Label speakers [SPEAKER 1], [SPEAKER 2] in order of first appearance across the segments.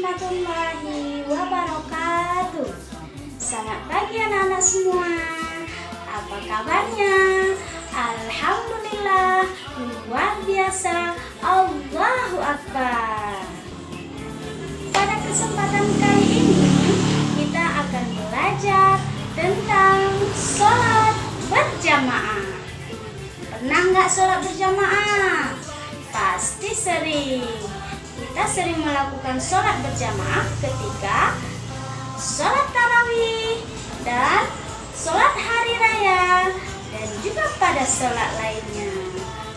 [SPEAKER 1] warahmatullahi wabarakatuh. Selamat pagi anak-anak semua. Apa kabarnya? Alhamdulillah, luar biasa. Allahu Akbar. Pada kesempatan kali ini kita akan belajar tentang sholat berjamaah. Pernah nggak sholat berjamaah? Pasti sering. Kita sering melakukan sholat berjamaah ketika sholat tarawih dan sholat hari raya dan juga pada sholat lainnya.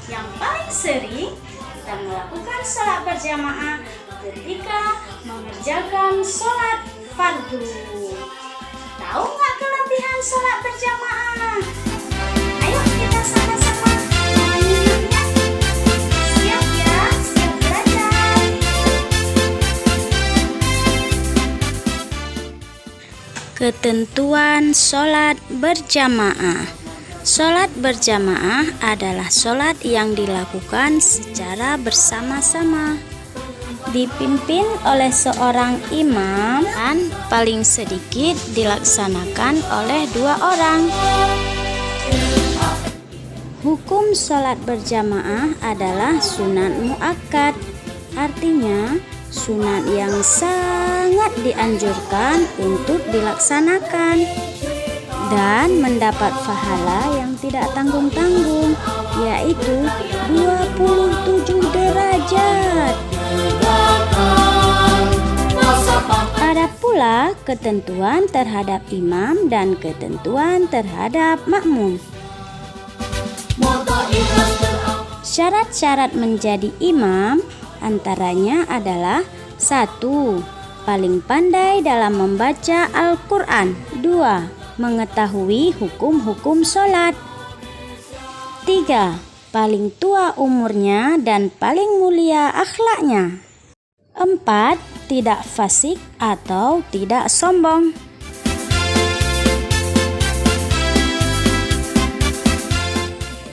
[SPEAKER 1] Yang paling sering kita melakukan sholat berjamaah ketika mengerjakan sholat fardu. Tahu nggak kelebihan sholat berjamaah? Ayo kita sama-sama mengingatnya. Siap ya, siap belajar. Ketentuan sholat berjamaah. Sholat berjamaah adalah sholat yang dilakukan secara bersama-sama, dipimpin oleh seorang imam dan paling sedikit dilaksanakan oleh 2 orang. Hukum sholat berjamaah adalah sunat muakkad, artinya sunat yang sangat dianjurkan untuk dilaksanakan dan mendapat pahala yang tidak tanggung-tanggung, yaitu 27 derajat. Ada pula ketentuan terhadap imam dan ketentuan terhadap makmum. Syarat-syarat menjadi imam antaranya adalah 1. Paling pandai dalam membaca Al-Quran. 2. Mengetahui hukum-hukum sholat. 3. Paling tua umurnya dan paling mulia akhlaknya. 4. Tidak fasik atau tidak sombong.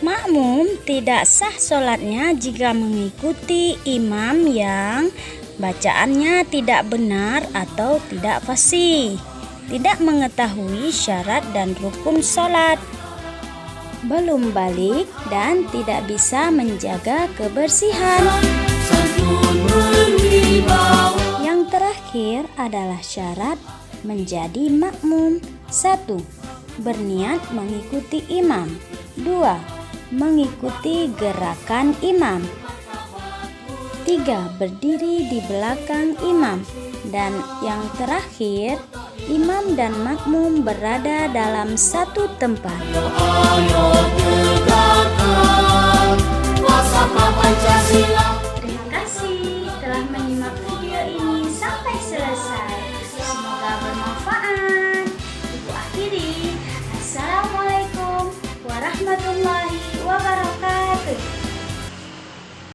[SPEAKER 1] Makmum tidak sah sholatnya jika mengikuti imam yang bacaannya tidak benar atau tidak fasih, tidak mengetahui syarat dan rukun sholat, belum balik dan tidak bisa menjaga kebersihan. Yang terakhir adalah syarat menjadi makmum. 1. Berniat mengikuti imam. 2. Mengikuti gerakan imam. 3. Berdiri di belakang imam. Dan yang terakhir, imam dan makmum berada dalam satu tempat. Ayo tegakkan Pancasila.